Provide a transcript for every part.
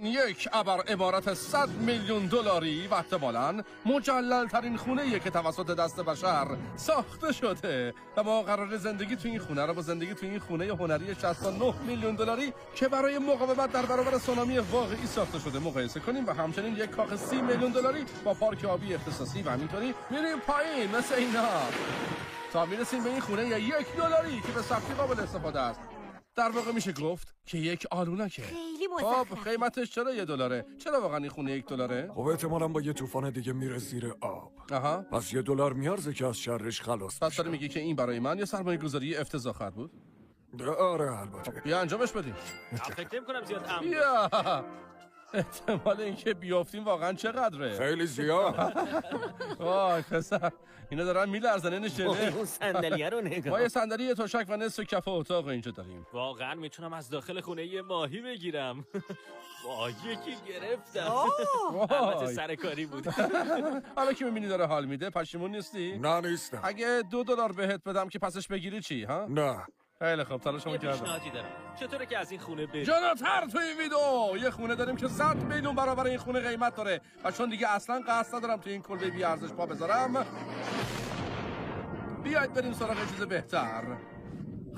یک ابر عبارت 100 میلیون دلاری و احتمالاً مجلل ترین خونه‌ایه که توسط دست بشر ساخته شده و ما قرار زندگی تو این خونه رو با زندگی تو این خونه هنری 69 میلیون دلاری که برای مقاومت در برابر سونامی واقعی ساخته شده مقایسه کنیم و همچنین یک کاخ 30 میلیون دلاری با پارک آبی اختصاصی و همینطوری میریم پایین مثل اینا تا میرسیم به این خونه $1 که به سختی قابل استفاده است. در واقع میشه گفت که یک آلونکه. خیلی مزخرفه. خب قیمتش چرا $1؟ چرا واقعا این خونه $1؟ خب احتمالاً با یه طوفان دیگه میره زیر آب. آها. پس $1 میارزه که از شرش خلاص پس داری میگی که این برای من یه سرمایه گذاری افتضاح خواهد بود؟ آره البته. بیا انجامش بدیم. فکر نمی‌کنم زیاد امن بیا. احتمال اینکه بیافتیم واقعا چقدره؟ خیلی زیاد. وای پسر اینا دارن میلرزن نشده. اون صندلیه رو ما نگاه. یه صندلی تشک و نصف کف اتاق اینجا داریم. واقعا میتونم از داخل خونه یه ماهی بگیرم. وای یکی گرفتم. البته سر کاری بود. حالا که میبینی داره حال میده پشیمون نیستی؟ نه نیستم. اگه $2 بهت بدم که پسش بگیری چی ها؟ نه. خیلی خوب تلاشمو یه کردم. پیشنهادی دارم. چطوره که از این خونه بریم؟ جلوتر توی این ویدیو یه خونه داریم که 100 میلیون برابر این خونه قیمت داره و چون دیگه اصلا قصد ندارم توی این کلبه بی ارزش پا بذارم بیاید بریم سراغ چیز بهتر.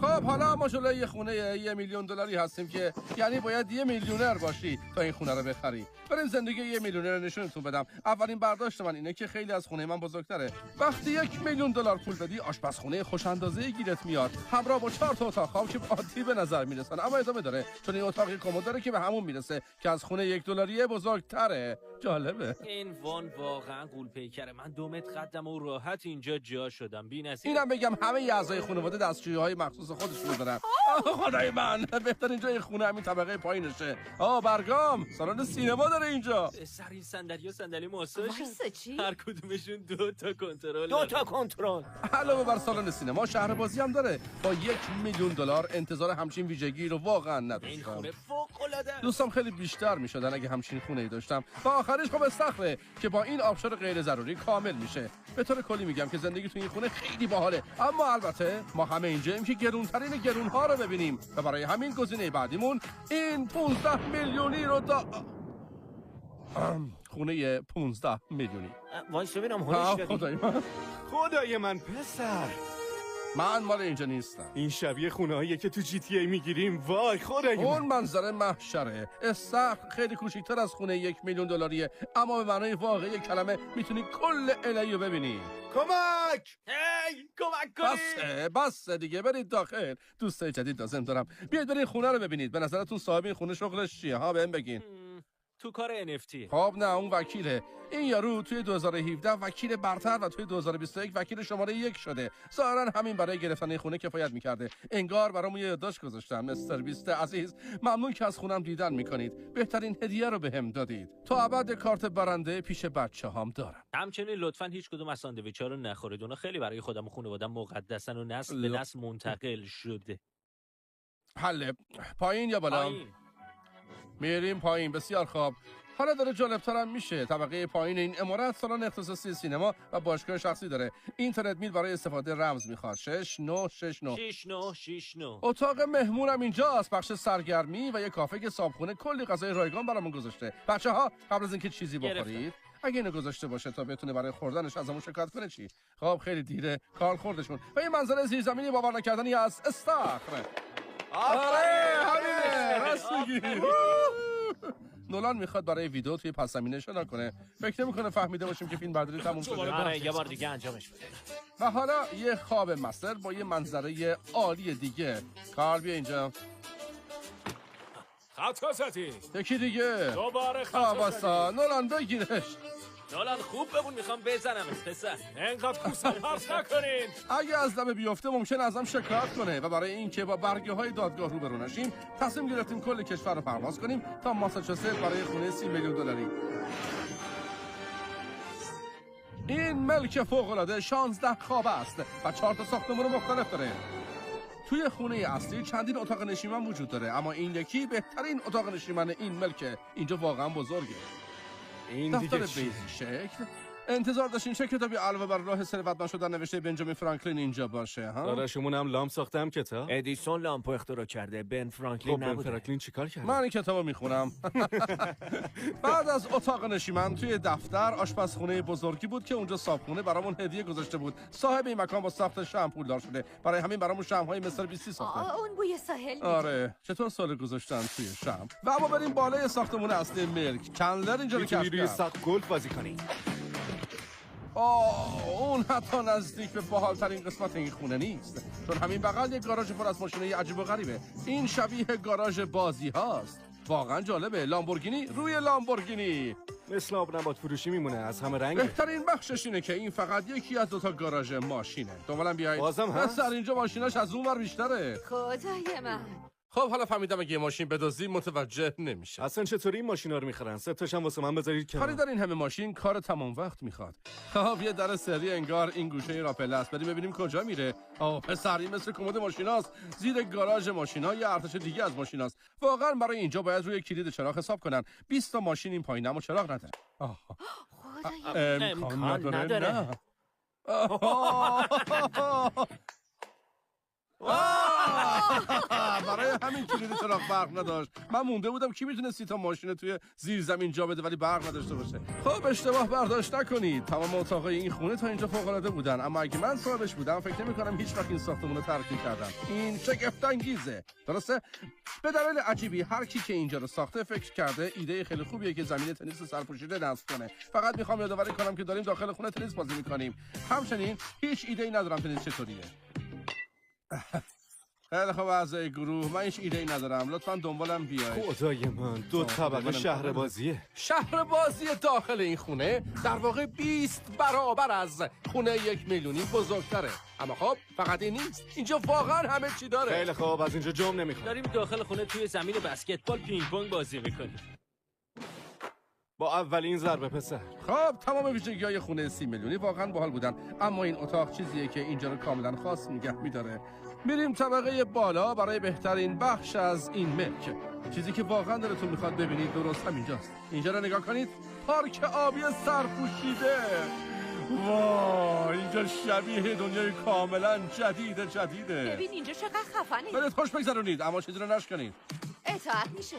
خب حالا ما جلوی یه خونه $1 میلیون هستیم که یعنی باید یه میلیونر باشی تا این خونه رو بخری. بریم زندگی یه میلیونر نشونتون بدم. اولین برداشت من اینه که خیلی از خونه من بزرگتره. وقتی $1 میلیون پول بدی آشپزخونه خوش اندازه‌ای گیرت میاد همراه با 4 تا اتاق خواب که عادی به نظر میرسن اما ادامه داره چون این اتاقی کمد داره که به همون میرسه که از خونه $1 بزرگتره. جالبه. این وان واقعا غول پیکره. من 2 متر قدم و راحت اینجا جا شدم. بی‌نظیر. اینم بگم همه اعضای خانواده دستشویی‌های مخصوص خودشون دارن. خدای من بهترین جای خونه همین طبقه پایینشه. برگام سالن سینما داره اینجا. سر این صندلی و صندلی ماساژ. وایسا چی؟ هر کدومشون 2 تا کنترل. 2 تا کنترل. علاوه بر سالن سینما شهر بازی هم داره. با $1 میلیون انتظار همچین ویژگی رو واقعا این نداشتم. خونه فوق‌العاده است. دوستم خیلی بیشتر میشدن اگه همچین خونه‌ای داشتم. و آخرش خب استخره که با این آبشار غیر ضروری کامل میشه. به طور کلی میگم که زندگی تو این خونه خیلی باحاله. اما البته ما همه اینجاییم که گرونترین گرونها رو ببینیم و برای همین گزینه بعدیمون این 15 میلیونی رو خونه 15 میلیونی. وایس ببینم هولش بدی. خدای من پسر، من مال اینجا نیستم. این شبیه خونه‌ایه که تو GTA میگیریم. وای خدای من. اون منظره محشره. استخر خیلی کوچیک‌تر از خونه $1 میلیون اما به معنای واقعی کلمه میتونی کل LA رو ببینی. کمک! هی کمک کنید. بس دیگه برید داخل. دوستای جدید لازم دارم. بیاید برید خونه رو ببینید. به نظرتون صاحب این خونه شغلش چیه ها بهم بگین. تو کار NFT. خب نه اون وکیله. این یارو توی 2017 وکیل برتر و توی 2021 وکیل شماره 1 شده. ظاهرا همین برای گرفتن این خونه کفایت میکرده. انگار برامون یه یادداشت گذاشتم. مستر بیست عزیز ممنون که از خونم دیدن میکنید. بهترین هدیه رو بهم دادید. تا ابد کارت برنده پیش بچه‌هام دارم. همچنین لطفاً هیچ کدوم از ساندویچ‌ها رو نخورید. اونا خیلی برای خودم و خانواده‌ام مقدسن و نسل به نسل منتقل شده. حله پایین یا بالا؟ پایین. میریم پایین. بسیار خوب. حالا داره جالب‌ترم میشه. طبقه پایین این عمارت سالن اختصاصی سینما و باشگاه شخصی داره. اینترنت میل برای استفاده رمز میخواد. 6969. اتاق مهمونم اینجاست. بخش سرگرمی و یه کافه که صابخونه کلی غذای رایگان برامون گذاشته. بچه‌ها قبل از اینکه چیزی بخورید اگه اینو گذاشته باشه تا بتونه برای خوردنش ازمون شکایت کنه چی؟ خب خیلی دیره. کار خوردشون. و این منظره زیرزمینی باور نکردنی از استخر. آره همینه. راست میگی. نولان میخواد برای ویدیو توی پس زمینه شنا کنه. فکر نمیکنه فهمیده باشیم که فیلم برداری تموم شده. آره یه بار دیگه انجامش بده. و حالا یه خواب مستر با یه منظره عالی دیگه. کارل بیا اینجا. خطا زدی. یکی دیگه. دوباره خطا زدی. نولان بگیرش. نولان خوب ببون میخوام بزنمش پسر. اینقدر کوسم پرت نکنین. اگه از لبه بیفته ممکن ازم شکایت کنه و برای اینکه با برگه های دادگاه روبرو نشیم تصمیم گرفتیم کل کشور رو پرواز کنیم تا ماساچوست برای خونه $30 میلیون. این ملک فوق‌العاده 16 خوابه است و 4 تا ساختمان مختلف داره. توی خونه اصلی چندین اتاق نشیمن وجود داره اما این یکی بهترین اتاق نشیمن این ملکه. اینجا واقعا بزرگه. این دفتر دیگه چی؟ بیزی شکل انتظار داشتین چه کتابی علاوه بر راه ثروتمند شدن نوشته بنجامین فرانکلین اینجا باشه ها؟ داداشمون هم لامپ ساختم کتاب. ادیسون لامپو اختراع کرده، بن فرانکلین خب بن نبوده. فرانکلین چیکار کرد؟ من این کتابو میخونم. بعد از اتاق نشیمن توی دفتر آشپزخونه بزرگی بود که اونجا صابخونه برامون هدیه گذاشته بود. صاحب این مکان با ساخت شمع پولدار شده. برای همین برامون شمع‌های مستر بیستی ساخته. اون بوی ساحل. آره چطور سال گذاشتن توی شمع. و اما بریم بالای ساختمون اصلی ملک. چندلر اینجا رو کشف روی کرد. سقف گلف بازی کنی. اون حتی نزدیک به باحال‌ترین قسمت این خونه نیست، چون همین بغل یک گاراژ پر از ماشین‌های عجیب و غریبه. این شبیه گاراژ بازی هاست. واقعا جالبه. لامبورگینی روی لامبورگینی. مثل آب نبات فروشی میمونه، از همه رنگه. بهترین بخشش اینه که این فقط یکی از دوتا گاراژ ماشینه. دنبالم بیایید. بازم هست؟ سر اینجا ماشیناش از اون ور بیشتره. خدای من. خب حالا فهمیدم اگه یه ماشین بدزدیم متوجه نمیشه. اصلا چطوری این ماشینا رو میخرن؟ سه تاشم واسه من بذارید کنار. خریدار این همه ماشین کار تمام وقت میخواد. خب یه در سری انگار این گوشه راپله است. بریم ببینیم کجا میره. پسر این مثل کمد ماشیناست. زیر گاراژ ماشینا یه ارتش دیگه از ماشیناست. واقعا برای اینجا باید روی کلید چراغ حساب کنن. 20 تا ماشین این پایینم و چراغ نداره. امکان نداره. نه. برای همین کلید چراغ برق نداشت. من مونده بودم کی میتونه 30 تا ماشین توی زیر زمین جا بده ولی برق نداشته باشه. خب اشتباه برداشت نکنید. تمام اتاقای این خونه تا اینجا فوق العاده بودن، اما اگه من صاحبش بودم فکر نمی‌کنم هیچ وقت این ساختمون رو ترک می‌کردم. این شگفت انگیزه. درسته؟ به دلیل عجیبی هر کی که اینجا رو ساخته فکر کرده ایده خیلی خوبیه که زمین تنیس سرپوشیده نصب کنه. فقط می‌خوام یادآوری کنم که داریم داخل خونه تنیس بازی می‌کنیم. همچنین هیچ ایده‌ای ندارم تنیس چطوریه. خیلی خوب اعضای گروه، من هیچ ایده‌ای ندارم. لطفاً دنبالم بیاید. خدای من، 2 طبقه شهر بازیه. شهر بازی داخل این خونه در واقع 20 برابر از خونه 1 میلیونی بزرگتره. اما خب فقط این نیست، اینجا واقعا همه چی داره. خیلی خوب، از اینجا جمع نمیخوام. داریم داخل خونه توی زمین بسکتبال پینگ پونگ بازی میکنیم. با اولین ضربه پسر. خب تمام ویژگی‌های خونه 30 میلیونی واقعا باحال بودن، اما این اتاق چیزیه که اینجا رو کاملا خاص نگه می‌داره. میریم طبقه بالا برای بهترین بخش از این ملک. چیزی که واقعا دلتون میخواد ببینید درست همینجاست. اینجا رو نگاه کنید، پارک آبی سرپوشیده. وای اینجا شبیه دنیای کاملا جدیده. ببین اینجا چقدر خفنی. برید خوش بگذرونید اما چیزی رو نشکنید. اطاعت میشه.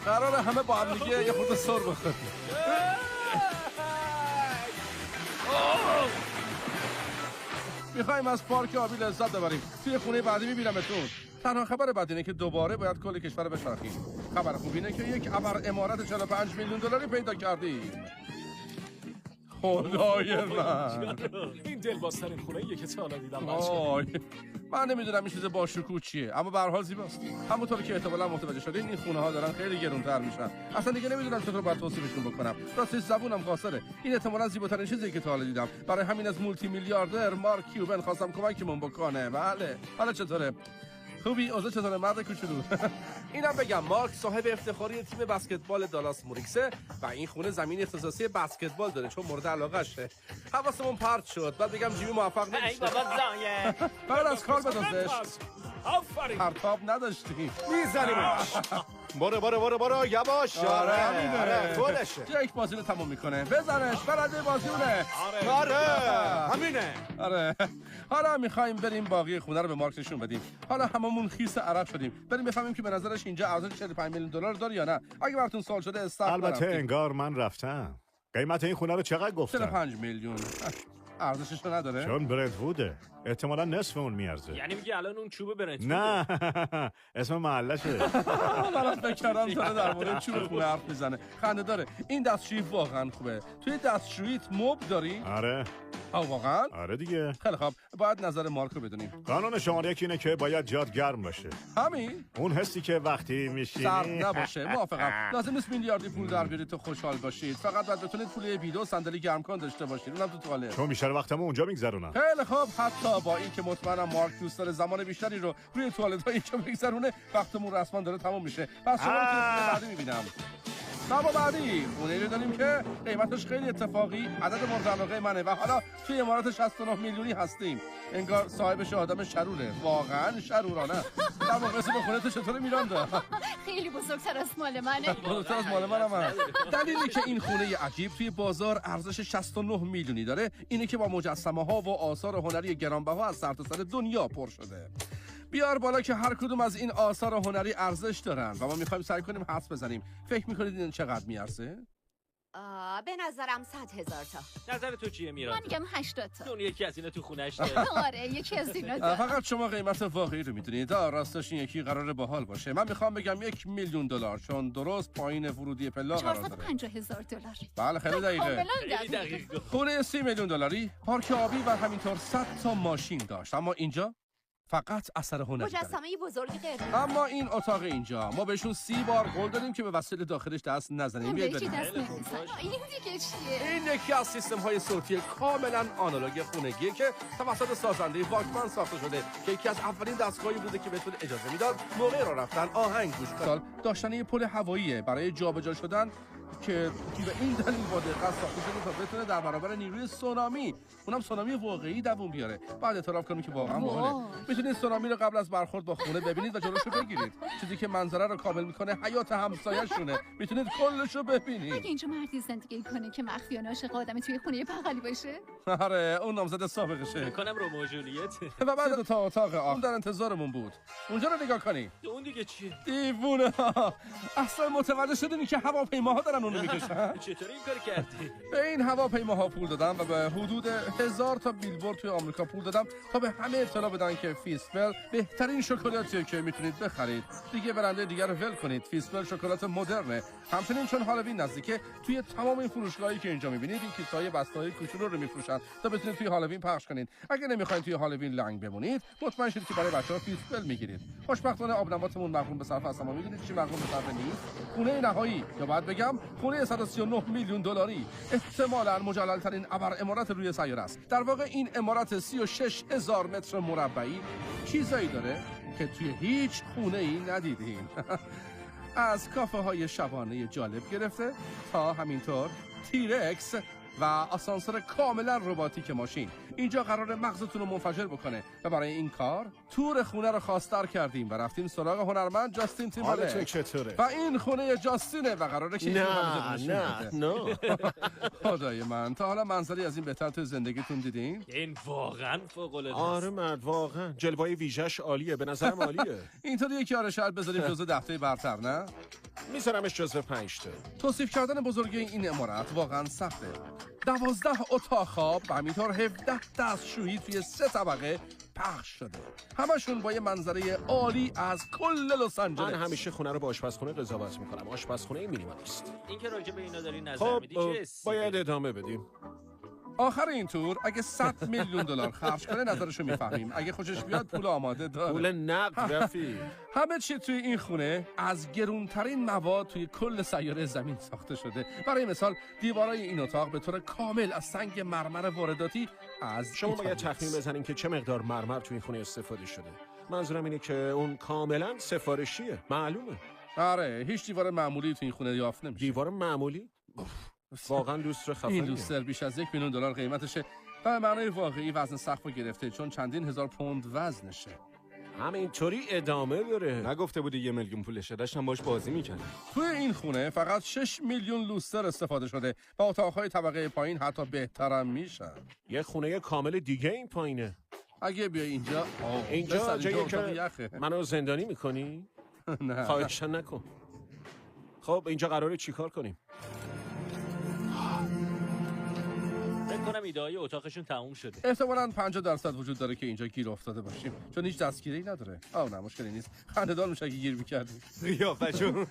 قراره همه با هم دیگه یه خورده سر بخوریم. میخوایم از پارک آبی لذت ببریم. توی خونه بعدی میبینمتون. تنها خبر بد اینه که دوباره باید کل کشور رو بچرخیم. خبر خوب اینه که یک ابر عمارت 45 میلیون دلاری پیدا کردیم. خدای من، این دلبازترین خونه‌ایه که تا حالا دیدم. من نمیدونم این چیز با شکوه چیه، اما به هر حال زیباست. همونطور که احتمالاً متوجه شدین این خونه ها دارن خیلی گرونتر میشن. اصلا دیگه نمیدونم چطور باید توصیفشون بکنم. راستش زبونم قاصره. این احتمالاً زیباترین چیزی که تا حالا دیدم. برای همین از مولتی میلیاردر مارک کیوبن خواستم کمکمون بکنه. بله. حالا چطوره؟ خوبی؟ اوضاع چطوره مرد کوچولو؟ اینم بگم مارک صاحب افتخاری تیم بسکتبال دالاس موریکسه و این خونه زمین اختصاصی بسکتبال داره چون مورد علاقه‌شه. حواسمون پرت شد. بعد بگم جیمی موفق ای نمیشه. بابا زایه. بعد از کار بدازش. آفرین. پرتاب نداشتی. میزنیمش. برو یواش. همینه. خودشه. جک بازی رو تموم میکنه. بزنش. برنده بازیونه. آره همینه. آره. حالا میخوایم بریم باقی خونه رو به مارک نشون بدیم. حالا هممون خیس عرب شدیم. بریم بفهمیم که به نظرش اینجا ارزش 45 میلیون دلار داره یا نه. اگه براتون سوال شده استاپ البته انگار من رفتم. قیمت این خونه رو چقدر گفتم؟ 45 میلیون. ارزشش رو نداره؟ چون برنت‌ووده. احتمالاً نصف اون میارزه. یعنی میگه الان اون چوب برنج نه اسم محلشه. من فکر کردم داره در مورد چوب خونه حرف میزنه. خنده داره. این دستشویی واقعا خوبه. توی دستشوییت مبل داری؟ آره. واقعا؟ آره دیگه. خیلی خوب. باید نظر مارک رو بدونیم. قانون شماره 1 اینه که باید جات گرم باشه. همین؟ اون حسی که وقتی میشینی سرد نباشه. موافقم. لازم نیست میلیاردی پول در بیارید تو خوشحال باشید. فقط باید بتونید پول بیدو صندلی گرمکن داشته باشید. اونم تو توالت. چون بیشتر وقتمو اونجا میگذرونم. خیلی خوب. حتی با این که مطمئنم مارک دوست داره زمان بیشتری رو روی توالت‌ها اینجا بگذرونه، وقتمون رسما داره تموم میشه. پس شما رو تو بعدی میبینم. اما بعدی خونه رو داریم که قیمتش خیلی اتفاقی عدد مورد علاقه منه و حالا توی عمارت 69 میلیونی هستیم. انگار صاحبش آدم شروره. واقعا شرورانه. در واقع اسم خونه تو چطوره میرانده؟ خیلی بزرگتر از مال منه. بزرگتر از مال منم هم. دلیلی که این خونه عجیب توی بازار ارزش 69 میلیونی داره اینه که با مجسمه ها و آثار هنری گرانبها از سرتاسر دنیا پر شده. بیار بالا که هر کدوم از این آثار هنری ارزش دارن و ما میخوایم سعی کنیم حدس بزنیم. فکر میکنید این چقدر میارزه؟ به نظرم 100,000 تا. نظر تو چیه من میراد؟ میگم 80 تا. اون یکی از اینا تو خونه‌اش داره. آره یکی از اینا داره. فقط شما قیمت واقعی رو میدونید. راستش این یکی قراره باحال باشه. من میخوام بگم $1,000,000 چون درست پایین ورودی پلا قرار داره. $450,000. بله خیلی دقیقه. کاملا خیلی دقیق. خونه $30 میلیون، پارک آبی و همینطور 100 تا ماشین داشت. اما اینجا فقط اثر هنری داره. مجسمه بزرگی قرمز. اما این اتاق اینجا ما بهشون 30 بار قول دادیم که به وسیله داخلش دست نزنیم. بیاید یکی بریم. دست نمیزن. این دیگه چیه؟ این یکی از سیستم های صوتی کاملا آنالوگ خونگیه که توسط سازنده واکمن ساخته شده که یکی از اولین دستگاهی بوده که بهتون اجازه میداد موقع راه رفتن آهنگ گوش کنید. داشتن یه پل هواییه برای جابجا شدن که به این دلیل با دقت ساخته شده تا بتونه در برابر نیروی سونامی، اونم سونامی واقعی دووم بیاره. بعد اعتراف کنم که واقعا باحاله. میتونید سونامی رو قبل از برخورد با خونه ببینید و جلوشو بگیرید. چیزی که منظره رو کامل میکنه حیات همسایه‌شونه. میتونید کلشو ببینید. اگه اینجا مردی زندگی کنه که مخفیانه عاشق آدمی توی خونه بغلی باشه. آره اون نامزد سابقشه. میکنم رومئو و جولیت. و بعد دو تا اتاق آخر در انتظارمون بود. اونجا رو نگاه کنید. اون دیگه چیه؟ دیوونه ها. اصلا متوجه شدین که هواپیماها دارن اونو میکشن؟ چطوری این کار کردی؟ به این هواپیماها پول دادم و به حدود 1000 تا بیلبورد توی آمریکا پول دادم تا به همه اطلاع بدن که فیسفل بهترین شکلاتیه که میتونید بخرید. دیگه برنده دیگر رو ول کنید. فیسفل شکلات مدرنه. همچنین چون هالووین نزدیکه توی تمام این فروشگاهایی که اینجا میبینید این کیسه‌های بسته‌های کوچولو رو میفروشن تا بتونید توی هالووین پخش کنید. اگه نمیخواین توی هالووین لنگ بمونید مطمئن شید که برای بچه‌ها فیسفل میگیرید. خوشبختانه آبنباتمون مقرون به صرف است. اما میدونید چی مقرون به صرف نیست؟ خونه نهایی یا بعد بگم خونه 139 میلیون دلاری احتمالاً مجلل‌ترین ابر عمارت روی سیاره است. در واقع این عمارت 36,000 متر مربعی چیزایی داره که توی هیچ خونه‌ای ندیدین. از کافه های شبانه جالب گرفته تا همینطور تیرکس و آسانسور کاملا رباتیک ماشین. اینجا قرار مغزتون رو منفجر بکنه و برای این کار تور خونه رو خواستار کردیم و رفتیم سراغ هنرمند جاستین حالت تیمبرلک. چطوره؟ و این خونه جاستینه و قراره که نه خدای من تا حالا منظری از این بهتر تو زندگیتون دیدین؟ این واقعا فوق العاده آره مرد واقعا جلوه‌ی ویژش عالیه، به نظرم عالیه. اینطوری که آره شاید بذاریم جزو دفعه برتر، نه؟ میذارمش جزو 5 تا. توصیف کردن بزرگی این عمارت واقعا سخته. 12 اتاق خواب و همینطور 17 دستشویی توی 3 طبقه پخش شده. همشون با یه منظره عالی از کل لس آنجلس. من همیشه خونه رو با آشپزخونه قضاوت میکنم. آشپزخونه مینیمالیست. این که راجع به اینا داری نظر خب میدی چه حسی؟ باید ادامه بدیم. آخر این تور اگه 100 میلیون دلار خرج کنه نظرشو میفهمیم. اگه خوشش بیاد پول آماده داره. پول نقد رفیق. همه چی توی این خونه از گرونترین مواد توی کل سیاره زمین ساخته شده. برای مثال دیوارای این اتاق به طور کامل از سنگ مرمر وارداتی از شما باید ایتالیا تخمین است. بزنین که چه مقدار مرمر توی این خونه استفاده شده. منظورم اینه که اون کاملا سفارشیه. معلومه. آره هیچ دیوار معمولی توی این خونه یافت نمیشه. دیوار معمولی؟ واقعا لوستر این خفنیه. لوستر بیش از 1 میلیون دلار قیمتشه و به معنای واقعی وزن سقف رو گرفته چون چندین هزار پوند وزنشه. همینطوری ادامه داره. نگفته بودی 1,000,000 پولشه، داشتم باش بازی میکردم. توی این خونه فقط 6 میلیون لوستر استفاده شده و اتاقهای طبقه پایین حتی بهترم میشن. یه خونه کامل دیگه این پایینه. اگه بیای اینجا اینجا جایی اتاق که یخه. منو زندانی میکنی؟ نه خواهشن نکن. خب اینجا قراره چیکار کنیم؟ فکر کنم ایده‌های اتاقشون تموم شده. احتمالاً 50% وجود داره که اینجا گیر افتاده باشیم چون هیچ دستگیری نداره. نه مشکلی نیست. خنده‌دار میشه اگه گیر می‌کردیم. قیافشون.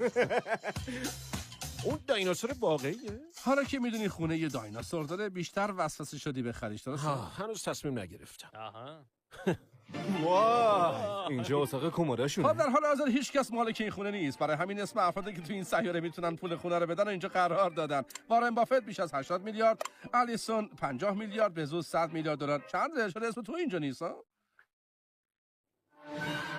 اون دایناسور واقعیه؟ حالا که میدونی خونه یه دایناسور داره بیشتر وسوسه شدی بخریش، درسته؟ هنوز تصمیم نگرفتم. آها. واه اینجا اتاق کمداشونه. خب در حال حاضر هیچ کس مالک این خونه نیست. برای همین اسم افرادی که تو این سیاره میتونن پول خونه رو بدن اینجا قرار دادن. وارن بافت بیش از 80 میلیارد، الیسون 50 میلیارد، بزوس 100 میلیارد دلار. چند شده اسم تو اینجا نیست ها؟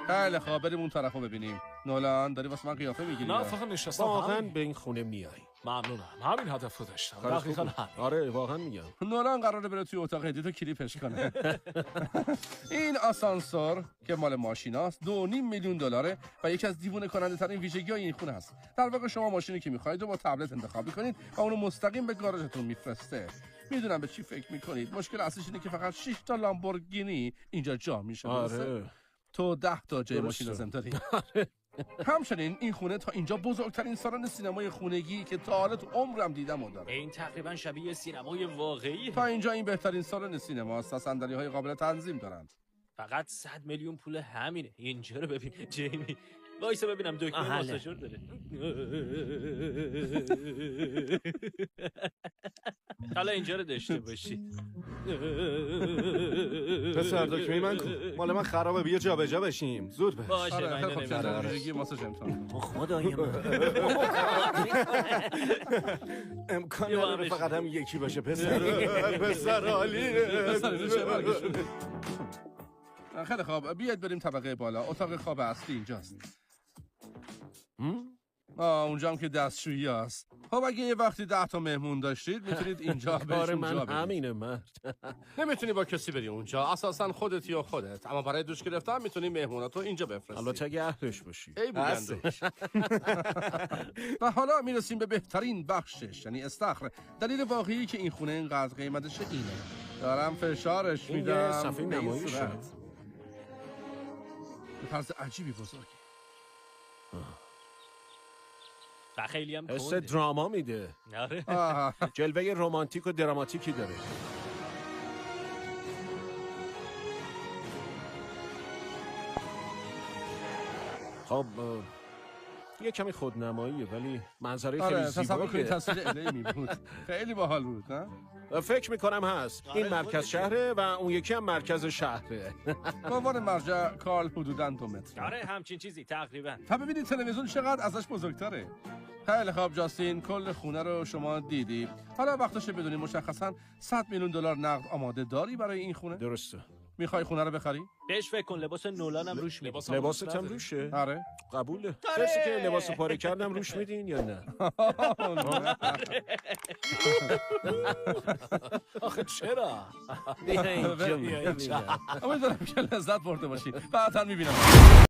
خیلی خوب، بریم اون طرفو ببینیم. نولان داری واسه من قیافه میگیری؟ نه فقط نشستم واقعا به این خونه میای؟ ممنونم، همین هدف رو داشتم. دقیقاً همین. آره واقعا میگم. نولان قراره بره توی اتاق ادیت و کلیپش کنه. این آسانسور که مال ماشیناست 2.5 میلیون دلاره و یکی از دیوونه کننده ترین ویژگی‌های این خونه است. در واقع شما ماشینی که می‌خواید رو با تبلت انتخاب می‌کنید و اونو مستقیم به گاراژتون میفرسته. میدونم به چی فکر می‌کنید. مشکل اصلیش اینه که فقط 6 تا لامبورگینی اینجا جا میشه. آره. تو 10 تا جای ماشین لازم داری. همچنین این خونه تا اینجا بزرگترین سالن سینمای خونگی که تا حالا تو عمرم دیدم و داره. این تقریبا شبیه سینمای واقعی. تا اینجا این بهترین سالن سینماست و صندلی‌های قابل تنظیم دارن. فقط 100 میلیون پول همینه. اینجا رو ببین جیمی. وایسا ببینم دکمه ماساژور داره. حالا اینجا رو داشته باشی. پسر دکمه من کو؟ مال من خرابه، بیا جابجا بشیم. زود باش. باشه آره من خیلی خوب نمی‌دونم. چند ویژگی ماساژ امتحان. خدای من. امکان بیا نداره همش. فقط هم یکی باشه پسر. پسر عالیه. پسر اینو چه برگشونه؟ خیلی خوب، بیاید بریم طبقه بالا. اتاق خواب اصلی اینجاست. اونجا هم که دستشویی هست. خب اگه یه وقتی 10 تا مهمون داشتید میتونید اینجا کار بهشون جا من بدید. همینه مرد. نمیتونی با کسی بری اونجا، اساسا خودت یا خودت. اما برای دوش گرفتن میتونی مهموناتو اینجا بفرستی. حالا چه اهلش باشی. ای بودندش. و حالا میرسیم به بهترین بخشش، یعنی استخر. دلیل واقعی که این خونه اینقدر قیمتش اینه. دارم فشارش این میدم. یه صفحه به این نمایشه. صورت. به طرز عجیبی بزرگی. و خیلی هم حس کنده. دراما میده. آره. آه. جلوه رمانتیک و دراماتیکی داره. خب یه کمی خودنماییه ولی منظره آره خیلی تصور کنید زیباییه. تصویر الهی بود. خیلی باحال بود نه؟ فکر میکنم هست. این مرکز شهره و اون یکی هم مرکز شهره. به عنوان مرجع کال حدوداً 2 متر. آره همچین چیزی تقریبا. تا ببینید تلویزیون چقدر ازش بزرگتره. خیلی خوب جاستین، کل خونه رو شما دیدی. حالا وقتشه بدونی مشخصاً 100 میلیون دلار نقد آماده داری برای این خونه؟ درسته. میخوای خونه رو بخری؟ بهش فکر کن، لباس نولان هم روش می‌بینی. لباست هم روشه؟ آره. قبوله. کسی که لباس پاره کردم روش میدین یا نه؟ آخه چرا؟ بیا اینجا. امیدوارم که لذت برده باشید. بعداً میبینم.